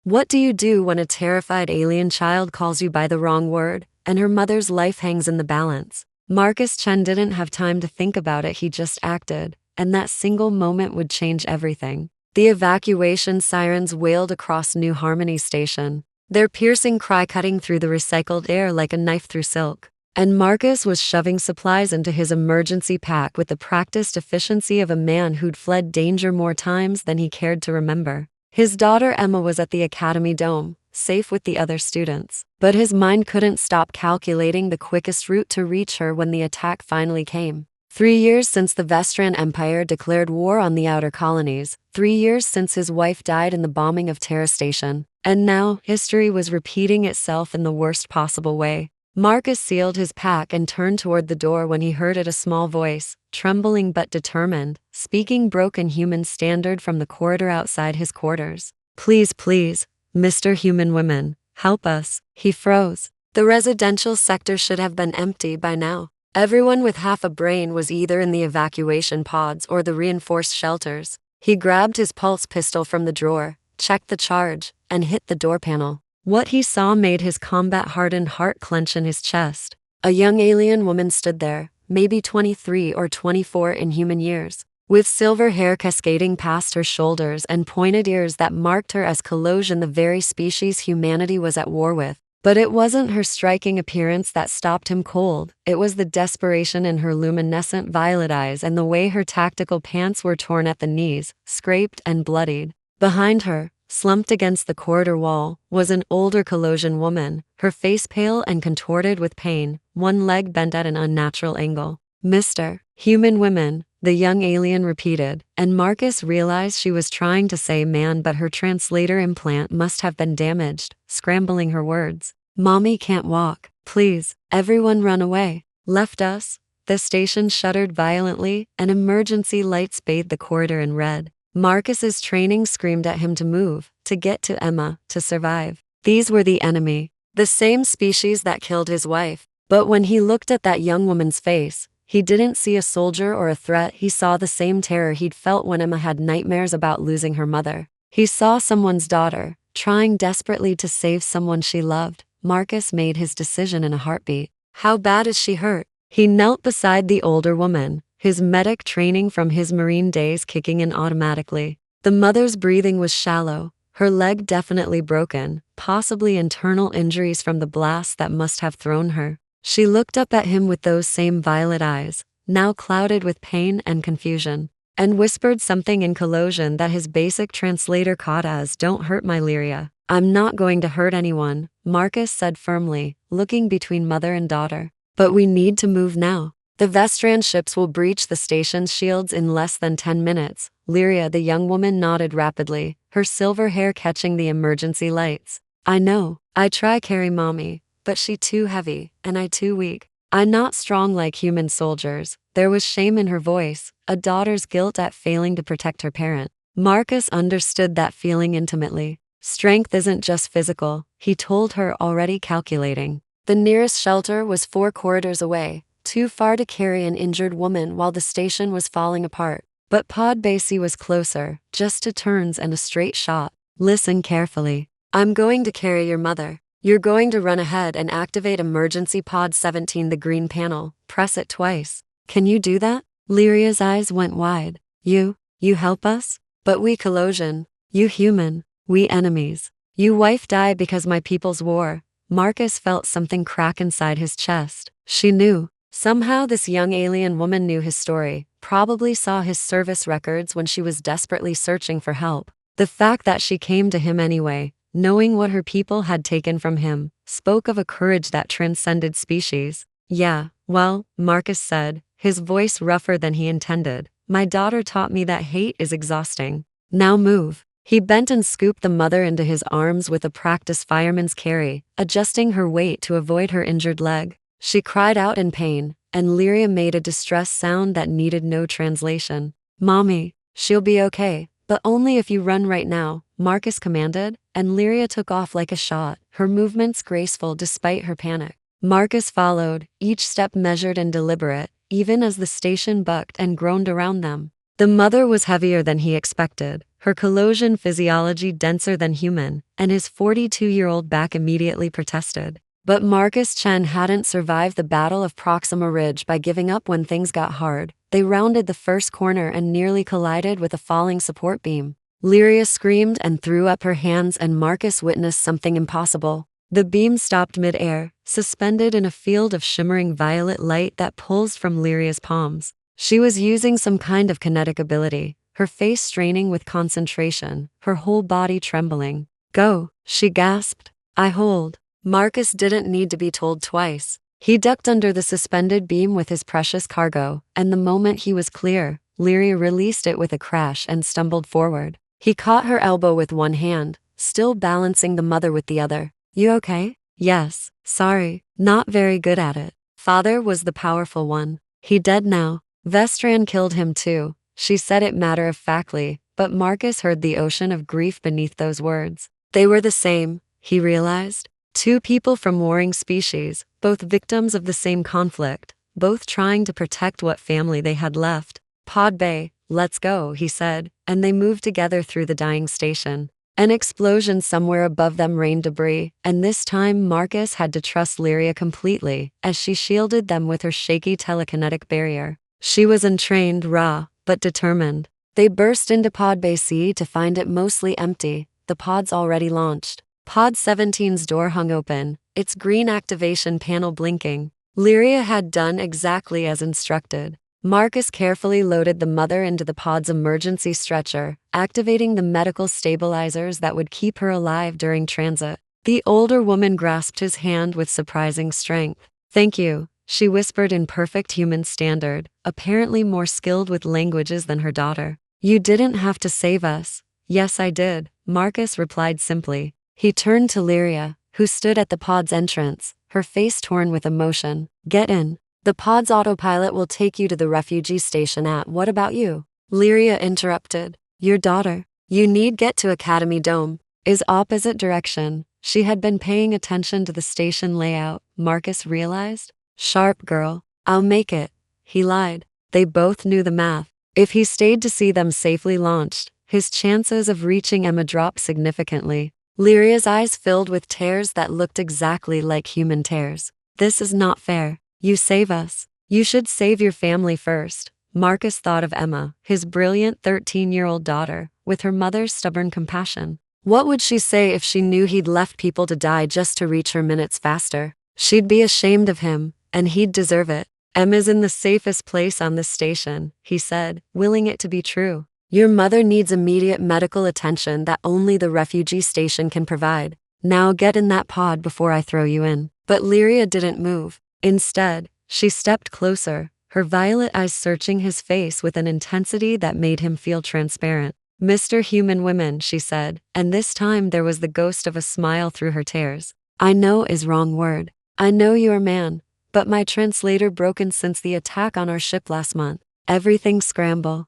What do you do when a terrified alien child calls you by the wrong word, and her mother's life hangs in the balance? Marcus Chen didn't have time to think about it, he just acted, and that single moment would change everything. The evacuation sirens wailed across New Harmony Station, their piercing cry cutting through the recycled air like a knife through silk. And Marcus was shoving supplies into his emergency pack with the practiced efficiency of a man who'd fled danger more times than he cared to remember. His daughter Emma was at the academy dome, safe with the other students, but his mind couldn't stop calculating the quickest route to reach her when the attack finally came. 3 years since the Vestran Empire declared war on the outer colonies, 3 years since his wife died in the bombing of Terra Station, and now history was repeating itself in the worst possible way. Marcus sealed his pack and turned toward the door when he heard a small voice, trembling but determined, speaking broken human standard from the corridor outside his quarters. Please, please, Mr. Human Women, help us. He froze. The residential sector should have been empty by now. Everyone with half a brain was either in the evacuation pods or the reinforced shelters. He grabbed his pulse pistol from the drawer, checked the charge, and hit the door panel. What he saw made his combat-hardened heart clench in his chest. A young alien woman stood there, maybe 23 or 24 in human years, with silver hair cascading past her shoulders and pointed ears that marked her as Colossian, the very species humanity was at war with. But it wasn't her striking appearance that stopped him cold, it was the desperation in her luminescent violet eyes and the way her tactical pants were torn at the knees, scraped and bloodied. Behind her, slumped against the corridor wall, was an older Colossian woman, her face pale and contorted with pain, one leg bent at an unnatural angle. Mr. Human Women, the young alien repeated, and Marcus realized she was trying to say man, but her translator implant must have been damaged, scrambling her words. Mommy can't walk. Please, everyone run away. Left us? The station shuddered violently, and emergency lights bathed the corridor in red. Marcus's training screamed at him to move, to get to Emma, to survive. These were the enemy, the same species that killed his wife. But when he looked at that young woman's face, he didn't see a soldier or a threat. He saw the same terror he'd felt when Emma had nightmares about losing her mother. He saw someone's daughter, trying desperately to save someone she loved. Marcus made his decision in a heartbeat. How bad is she hurt? He knelt beside the older woman, his medic training from his Marine days kicking in automatically. The mother's breathing was shallow, her leg definitely broken, possibly internal injuries from the blast that must have thrown her. She looked up at him with those same violet eyes, now clouded with pain and confusion, and whispered something in Colossian that his basic translator caught as, "Don't hurt my Lyria." "I'm not going to hurt anyone," Marcus said firmly, looking between mother and daughter. "But we need to move now. The Vestran ships will breach the station's shields in less than 10 minutes. Lyria, the young woman, nodded rapidly, her silver hair catching the emergency lights. "I know. I try carry mommy, but she too heavy, and I too weak. I'm not strong like human soldiers." There was shame in her voice, a daughter's guilt at failing to protect her parent. Marcus understood that feeling intimately. Strength isn't just physical, he told her, already calculating. The nearest shelter was 4 corridors away, too far to carry an injured woman while the station was falling apart. But Pod Basie was closer, just 2 turns and a straight shot. "Listen carefully. I'm going to carry your mother. You're going to run ahead and activate emergency pod 17, the green panel. Press it twice. Can you do that?" Lyria's eyes went wide. You help us? But we Colossian. You human. We enemies. You wife die because my people's war." Marcus felt something crack inside his chest. She knew. Somehow this young alien woman knew his story, probably saw his service records when she was desperately searching for help. The fact that she came to him anyway, knowing what her people had taken from him, spoke of a courage that transcended species. "Yeah, well," Marcus said, his voice rougher than he intended, "my daughter taught me that hate is exhausting. Now move." He bent and scooped the mother into his arms with a practiced fireman's carry, adjusting her weight to avoid her injured leg. She cried out in pain, and Lyria made a distressed sound that needed no translation. "Mommy, she'll be okay, but only if you run right now," Marcus commanded, and Lyria took off like a shot, her movements graceful despite her panic. Marcus followed, each step measured and deliberate, even as the station bucked and groaned around them. The mother was heavier than he expected, her collision physiology denser than human, and his 42-year-old back immediately protested. But Marcus Chen hadn't survived the Battle of Proxima Ridge by giving up when things got hard. They rounded the first corner and nearly collided with a falling support beam. Lyria screamed and threw up her hands, and Marcus witnessed something impossible. The beam stopped mid-air, suspended in a field of shimmering violet light that pulsed from Lyria's palms. She was using some kind of kinetic ability, her face straining with concentration, her whole body trembling. "Go," she gasped. "I hold." Marcus didn't need to be told twice. He ducked under the suspended beam with his precious cargo, and the moment he was clear, Lyria released it with a crash and stumbled forward. He caught her elbow with one hand, still balancing the mother with the other. "You okay?" "Yes, sorry, not very good at it." Father was the powerful one. He dead now. Vestran killed him too. She said it matter-of-factly, but Marcus heard the ocean of grief beneath those words. They were the same, he realized. Two people from warring species, both victims of the same conflict, both trying to protect what family they had left. "Pod Bay, let's go," he said, and they moved together through the dying station. An explosion somewhere above them rained debris, and this time Marcus had to trust Lyria completely, as she shielded them with her shaky telekinetic barrier. She was untrained, raw, but determined. They burst into Pod Bay C to find it mostly empty, the pods already launched. Pod 17's door hung open, its green activation panel blinking. Lyria had done exactly as instructed. Marcus carefully loaded the mother into the pod's emergency stretcher, activating the medical stabilizers that would keep her alive during transit. The older woman grasped his hand with surprising strength. "Thank you," she whispered in perfect human standard, apparently more skilled with languages than her daughter. "You didn't have to save us." "Yes, I did," Marcus replied simply. He turned to Lyria, who stood at the pod's entrance, her face torn with emotion. "Get in. The pod's autopilot will take you to the refugee station at what about you?" Lyria interrupted. "Your daughter. You need get to Academy Dome." Is opposite direction. She had been paying attention to the station layout, Marcus realized. "Sharp girl. I'll make it." He lied. They both knew the math. If he stayed to see them safely launched, his chances of reaching Emma dropped significantly. Lyria's eyes filled with tears that looked exactly like human tears. "This is not fair. You save us. You should save your family first." Marcus thought of Emma, his brilliant 13-year-old daughter, with her mother's stubborn compassion. What would she say if she knew he'd left people to die just to reach her minutes faster? She'd be ashamed of him, and he'd deserve it. "Emma's in the safest place on this station," he said, willing it to be true. "Your mother needs immediate medical attention that only the refugee station can provide. Now get in that pod before I throw you in." But Lyria didn't move. Instead, she stepped closer, her violet eyes searching his face with an intensity that made him feel transparent. "Mr. Human Women," she said, and this time there was the ghost of a smile through her tears. "I know is wrong word. I know you're man, but my translator broken since the attack on our ship last month. Everything scramble.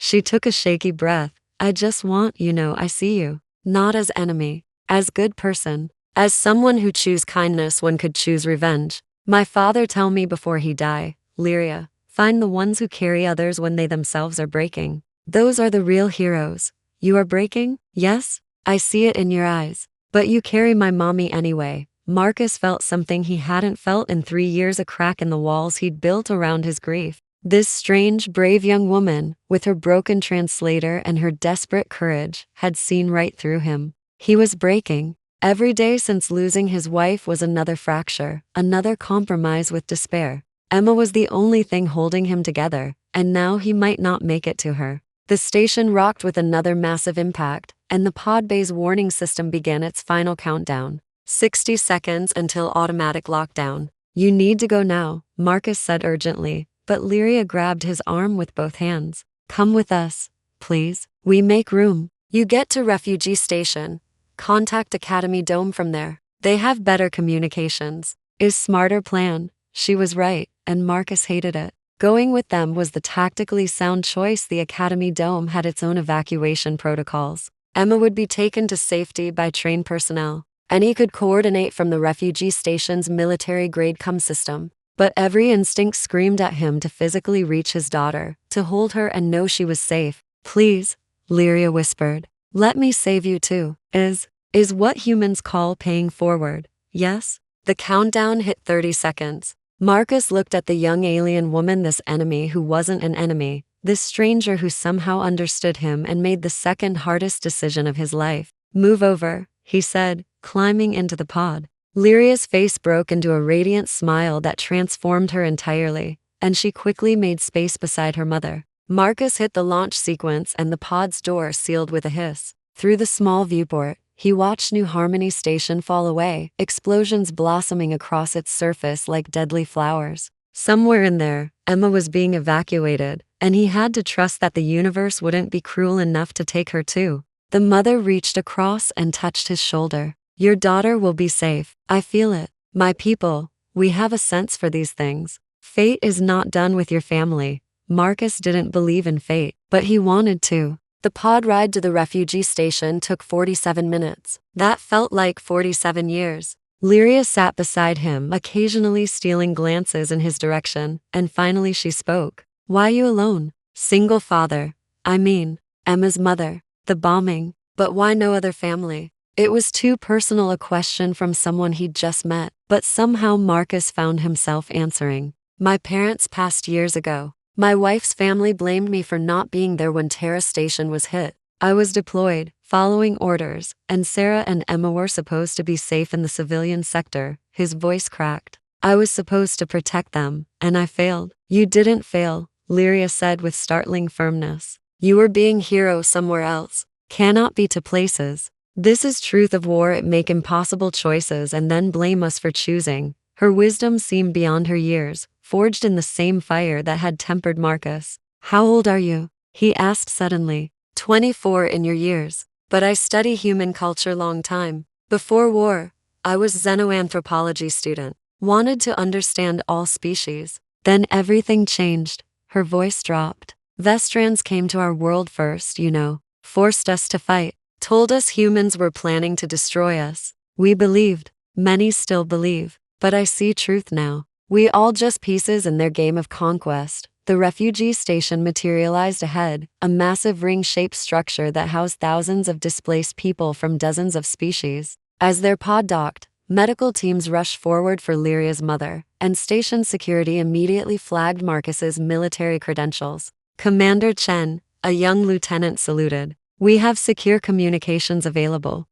She took a shaky breath. "I just want I see you. Not as enemy. As good person. As someone who choose kindness when could choose revenge. My father tell me before he die, Lyria, find the ones who carry others when they themselves are breaking. Those are the real heroes. You are breaking? Yes? I see it in your eyes. But you carry my mommy anyway." Marcus felt something he hadn't felt in 3 years, a crack in the walls he'd built around his grief. This strange, brave young woman, with her broken translator and her desperate courage, had seen right through him. He was breaking. Every day since losing his wife was another fracture, another compromise with despair. Emma was the only thing holding him together, and now he might not make it to her. The station rocked with another massive impact, and the pod bay's warning system began its final countdown. 60 seconds until automatic lockdown. "You need to go now," Marcus said urgently. But Lyria grabbed his arm with both hands. "Come with us, please. We make room. You get to refugee station. Contact Academy Dome from there. They have better communications." Is smarter plan. She was right, and Marcus hated it. Going with them was the tactically sound choice. The Academy Dome had its own evacuation protocols. Emma would be taken to safety by trained personnel, and he could coordinate from the refugee station's military-grade comm system. But every instinct screamed at him to physically reach his daughter, to hold her and know she was safe. "Please," Lyria whispered. Let me save you too. Is what humans call paying forward, yes? The countdown hit 30 seconds. Marcus looked at the young alien woman, this enemy who wasn't an enemy, this stranger who somehow understood him and made the second hardest decision of his life. Move over, he said, climbing into the pod. Lyria's face broke into a radiant smile that transformed her entirely, and she quickly made space beside her mother. Marcus hit the launch sequence and the pod's door sealed with a hiss. Through the small viewport, he watched New Harmony Station fall away, explosions blossoming across its surface like deadly flowers. Somewhere in there, Emma was being evacuated, and he had to trust that the universe wouldn't be cruel enough to take her too. The mother reached across and touched his shoulder. Your daughter will be safe. I feel it. My people, we have a sense for these things. Fate is not done with your family. Marcus didn't believe in fate, but he wanted to. The pod ride to the refugee station took 47 minutes. That felt like 47 years. Lyria sat beside him, occasionally stealing glances in his direction, and finally she spoke. Why you alone? Single father. I mean, Emma's mother. The bombing. But why no other family? It was too personal a question from someone he'd just met, but somehow Marcus found himself answering. My parents passed years ago. My wife's family blamed me for not being there when Terra Station was hit. I was deployed, following orders, and Sarah and Emma were supposed to be safe in the civilian sector. His voice cracked. I was supposed to protect them, and I failed. You didn't fail, Lyria said with startling firmness. You were being hero somewhere else. Cannot be to places. This is truth of war. It make impossible choices and then blame us for choosing. Her wisdom seemed beyond her years, forged in the same fire that had tempered Marcus. How old are you? He asked suddenly. 24 in your years. But I study human culture long time. Before war, I was xenoanthropology student. Wanted to understand all species. Then everything changed. Her voice dropped. Vestrans came to our world first, you know. Forced us to fight. Told us humans were planning to destroy us. We believed. Many still believe. But I see truth now. We all just pieces in their game of conquest. The refugee station materialized ahead, a massive ring-shaped structure that housed thousands of displaced people from dozens of species. As their pod docked, medical teams rushed forward for Lyria's mother, and station security immediately flagged Marcus's military credentials. Commander Chen, a young lieutenant, saluted. We have secure communications available.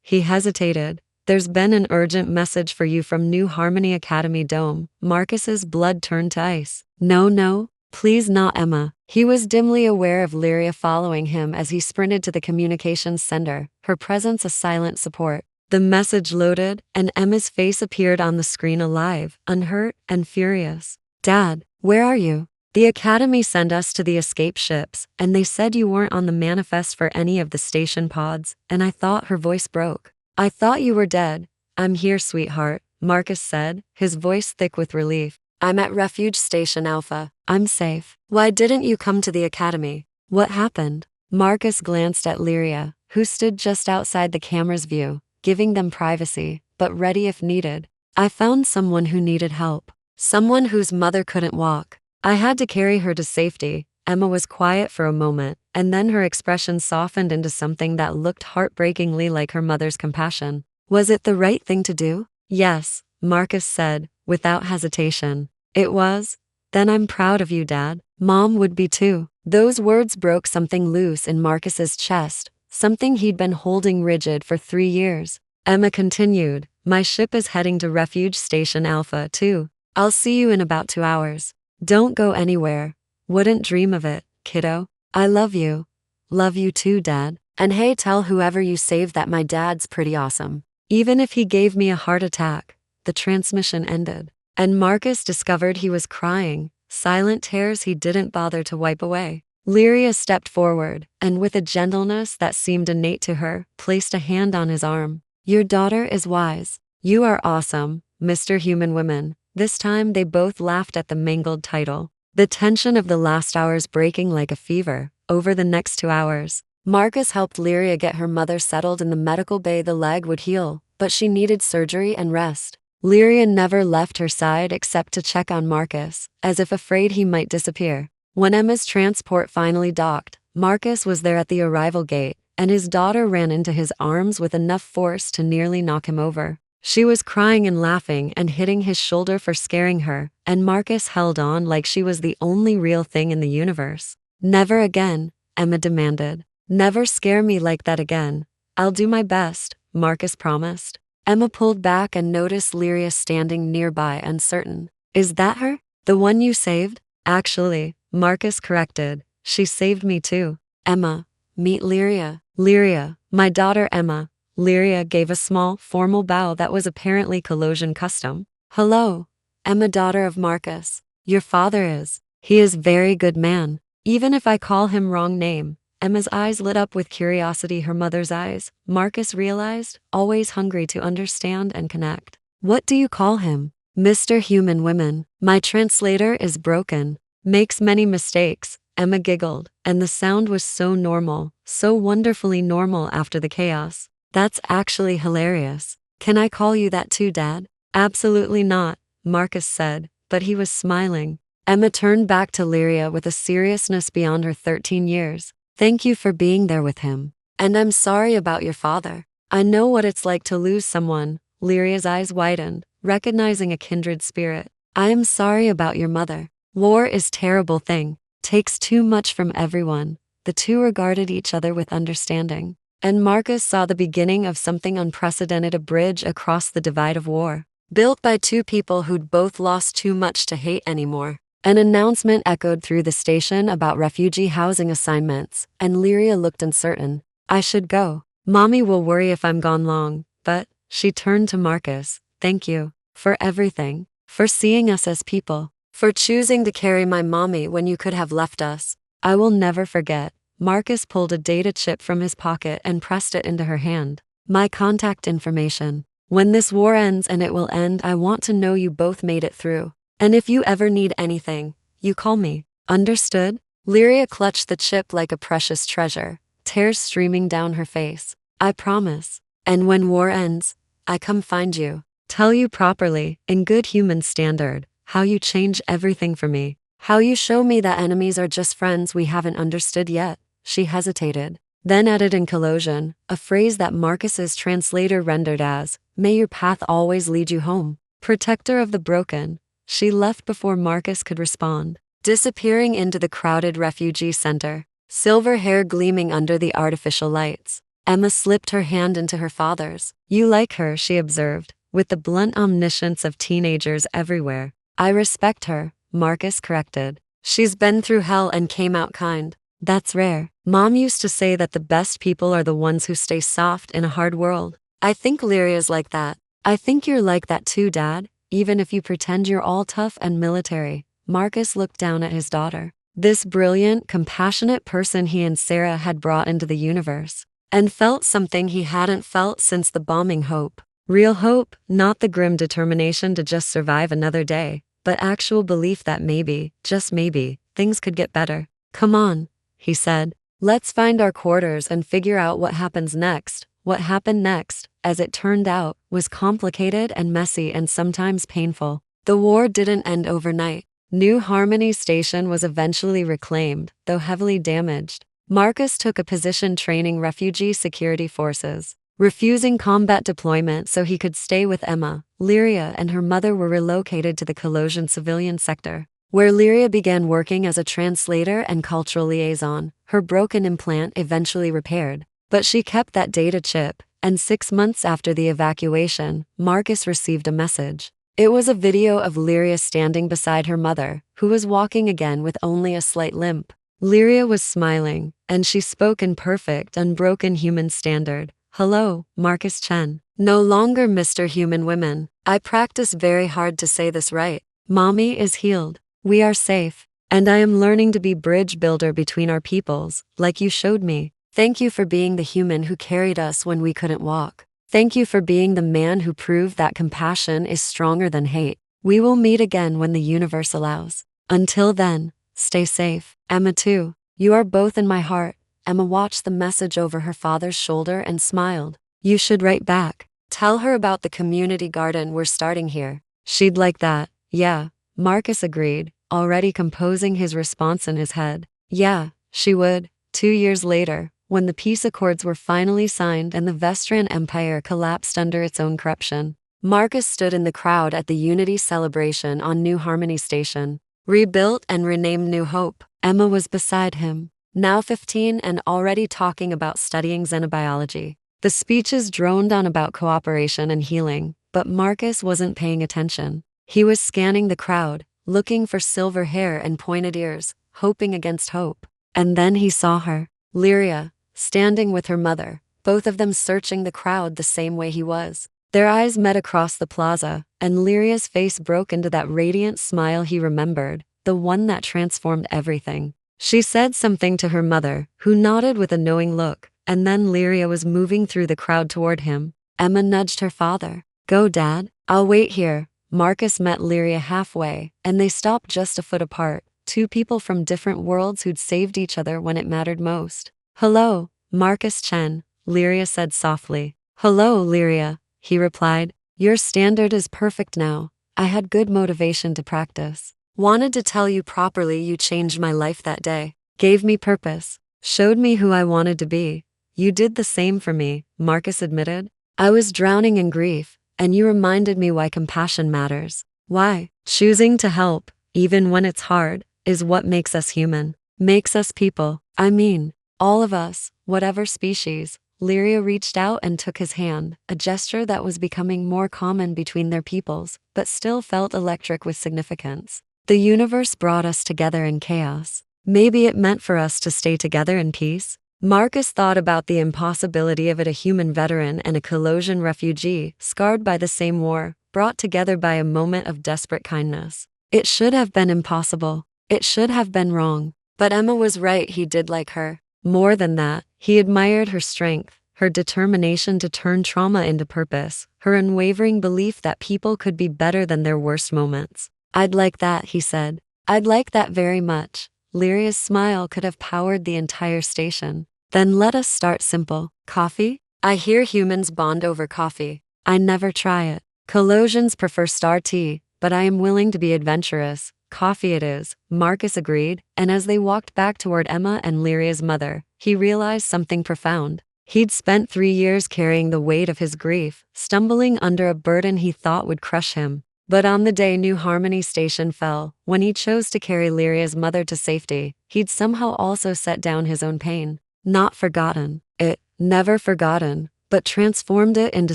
He hesitated. There's been an urgent message for you from New Harmony Academy Dome. Marcus's blood turned to ice. No, please not Emma. He was dimly aware of Lyria following him as he sprinted to the communications center, her presence a silent support. The message loaded, and Emma's face appeared on the screen alive, unhurt and furious. Dad, where are you? The Academy sent us to the escape ships, and they said you weren't on the manifest for any of the station pods, and I thought. Her voice broke. I thought you were dead. I'm here, sweetheart, Marcus said, his voice thick with relief. I'm at Refuge Station Alpha. I'm safe. Why didn't you come to the Academy? What happened? Marcus glanced at Lyria, who stood just outside the camera's view, giving them privacy, but ready if needed. I found someone who needed help. Someone whose mother couldn't walk. I had to carry her to safety. Emma was quiet for a moment, and then her expression softened into something that looked heartbreakingly like her mother's compassion. Was it the right thing to do? Yes, Marcus said, without hesitation. It was. Then I'm proud of you, Dad. Mom would be too. Those words broke something loose in Marcus's chest, something he'd been holding rigid for 3 years. Emma continued, My ship is heading to Refuge Station Alpha too. I'll see you in about 2 hours. Don't go anywhere. Wouldn't dream of it, kiddo. I love you. Love you too, Dad. And hey, tell whoever you saved that my dad's pretty awesome. Even if he gave me a heart attack. The transmission ended. And Marcus discovered he was crying, silent tears he didn't bother to wipe away. Lyria stepped forward, and with a gentleness that seemed innate to her, placed a hand on his arm. Your daughter is wise. You are awesome, Mr. Human Woman. This time they both laughed at the mangled title. The tension of the last hours breaking like a fever. Over the next 2 hours, Marcus helped Lyria get her mother settled in the medical bay. The leg would heal, but she needed surgery and rest. Lyria never left her side except to check on Marcus, as if afraid he might disappear. When Emma's transport finally docked, Marcus was there at the arrival gate, and his daughter ran into his arms with enough force to nearly knock him over. She was crying and laughing and hitting his shoulder for scaring her, and Marcus held on like she was the only real thing in the universe. "Never again," Emma demanded. "Never scare me like that again." "I'll do my best," Marcus promised. Emma pulled back and noticed Lyria standing nearby, uncertain. "Is that her? The one you saved?" "Actually," Marcus corrected, "she saved me too." "Emma, meet Lyria." "Lyria, my daughter Emma." Lyria gave a small, formal bow that was apparently Colossian custom. "Hello, Emma, daughter of Marcus. Your father is. He is very good man. Even if I call him wrong name." Emma's eyes lit up with curiosity, her mother's eyes, Marcus realized, always hungry to understand and connect. "What do you call him?" "Mr. Human Women. My translator is broken. Makes many mistakes." Emma giggled, and the sound was so normal, so wonderfully normal after the chaos. "That's actually hilarious. Can I call you that too, Dad?" "Absolutely not," Marcus said, but he was smiling. Emma turned back to Lyria with a seriousness beyond her 13 years. "Thank you for being there with him. And I'm sorry about your father. I know what it's like to lose someone." Lyria's eyes widened, recognizing a kindred spirit. "I am sorry about your mother. War is terrible thing. Takes too much from everyone." The two regarded each other with understanding. And Marcus saw the beginning of something unprecedented, a bridge across the divide of war. Built by two people who'd both lost too much to hate anymore. An announcement echoed through the station about refugee housing assignments, and Lyria looked uncertain. "I should go. Mommy will worry if I'm gone long." But she turned to Marcus. "Thank you. For everything. For seeing us as people. For choosing to carry my mommy when you could have left us. I will never forget." Marcus pulled a data chip from his pocket and pressed it into her hand. "My contact information. When this war ends, and it will end, I want to know you both made it through. And if you ever need anything, you call me. Understood?" Lyria clutched the chip like a precious treasure, tears streaming down her face. "I promise. And when war ends, I come find you. Tell you properly, in good human standard, how you change everything for me. How you show me that enemies are just friends we haven't understood yet." She hesitated, then added in Colossian, a phrase that Marcus's translator rendered as, "May your path always lead you home. Protector of the broken." She left before Marcus could respond, disappearing into the crowded refugee center, silver hair gleaming under the artificial lights. Emma slipped her hand into her father's. "You like her," she observed, with the blunt omniscience of teenagers everywhere. "I respect her," Marcus corrected. "She's been through hell and came out kind. That's rare. Mom used to say that the best people are the ones who stay soft in a hard world. I think Lyria's like that. I think you're like that too, Dad, even if you pretend you're all tough and military." Marcus looked down at his daughter. This brilliant, compassionate person he and Sarah had brought into the universe. And felt something he hadn't felt since the bombing. Hope. Real hope, not the grim determination to just survive another day, but actual belief that maybe, just maybe, things could get better. "Come on," he said. "Let's find our quarters and figure out what happens next." What happened next, as it turned out, was complicated and messy and sometimes painful. The war didn't end overnight. New Harmony Station was eventually reclaimed, though heavily damaged. Marcus took a position training refugee security forces, refusing combat deployment so he could stay with Emma. Lyria and her mother were relocated to the Colossian civilian sector, where Lyria began working as a translator and cultural liaison, her broken implant eventually repaired. But she kept that data chip, and 6 months after the evacuation, Marcus received a message. It was a video of Lyria standing beside her mother, who was walking again with only a slight limp. Lyria was smiling, and she spoke in perfect, unbroken human standard. "Hello, Marcus Chen. No longer Mr. Human Women. I practice very hard to say this right. Mommy is healed. We are safe. And I am learning to be bridge builder between our peoples, like you showed me. Thank you for being the human who carried us when we couldn't walk. Thank you for being the man who proved that compassion is stronger than hate. We will meet again when the universe allows. Until then, stay safe." "Emma too. You are both in my heart." Emma watched the message over her father's shoulder and smiled. "You should write back. Tell her about the community garden we're starting here. She'd like that." "Yeah," Marcus agreed, already composing his response in his head. "Yeah, she would." 2 years later, when the peace accords were finally signed and the Vestran Empire collapsed under its own corruption, Marcus stood in the crowd at the Unity celebration on New Harmony Station. Rebuilt and renamed New Hope, Emma was beside him, now 15 and already talking about studying xenobiology. The speeches droned on about cooperation and healing, but Marcus wasn't paying attention. He was scanning the crowd, looking for silver hair and pointed ears, hoping against hope. And then he saw her, Lyria, standing with her mother, both of them searching the crowd the same way he was. Their eyes met across the plaza, and Lyria's face broke into that radiant smile he remembered, the one that transformed everything. She said something to her mother, who nodded with a knowing look, and then Lyria was moving through the crowd toward him. Emma nudged her father. "Go, Dad. I'll wait here." Marcus met Lyria halfway, and they stopped just a foot apart, two people from different worlds who'd saved each other when it mattered most. "Hello, Marcus Chen," Lyria said softly. "Hello, Lyria," he replied. "Your standard is perfect now. I had good motivation to practice. Wanted to tell you properly you changed my life that day. Gave me purpose. Showed me who I wanted to be. You did the same for me," Marcus admitted. "I was drowning in grief, and you reminded me why compassion matters. Why choosing to help, even when it's hard, is what makes us human. Makes us people. I mean, all of us, whatever species." Lyria reached out and took his hand, a gesture that was becoming more common between their peoples, but still felt electric with significance. The universe brought us together in chaos. Maybe it meant for us to stay together in peace? Marcus thought about the impossibility of it, a human veteran and a Colossian refugee, scarred by the same war, brought together by a moment of desperate kindness. It should have been impossible. It should have been wrong. But Emma was right, he did like her. More than that, he admired her strength, her determination to turn trauma into purpose, her unwavering belief that people could be better than their worst moments. "I'd like that," he said. "I'd like that very much." Lyria's smile could have powered the entire station. "Then let us start simple. Coffee? I hear humans bond over coffee. I never try it. Colossians prefer star tea, but I am willing to be adventurous. Coffee it is," Marcus agreed, and as they walked back toward Emma and Lyria's mother, he realized something profound. He'd spent 3 years carrying the weight of his grief, stumbling under a burden he thought would crush him. But on the day New Harmony Station fell, when he chose to carry Lyria's mother to safety, he'd somehow also set down his own pain. Not forgotten it, never forgotten, but transformed it into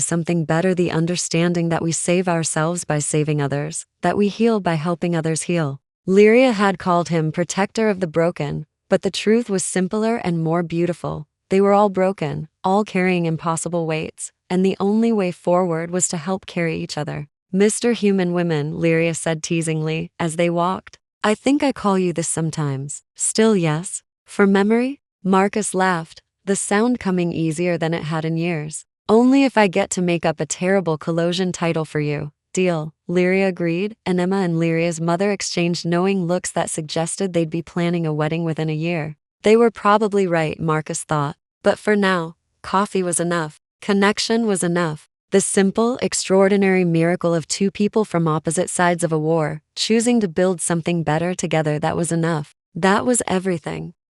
something better, the understanding that we save ourselves by saving others, that we heal by helping others heal. Lyria had called him protector of the broken, but the truth was simpler and more beautiful. They were all broken, all carrying impossible weights, and the only way forward was to help carry each other. "Mr. Human Women," Lyria said teasingly, as they walked. "I think I call you this sometimes. Still, yes? For memory?" Marcus laughed, the sound coming easier than it had in years. "Only if I get to make up a terrible Colossian title for you." "Deal," Lyria agreed, and Emma and Lyria's mother exchanged knowing looks that suggested they'd be planning a wedding within a year. They were probably right, Marcus thought. But for now, coffee was enough. Connection was enough. The simple, extraordinary miracle of two people from opposite sides of a war, choosing to build something better together, that was enough. That was everything.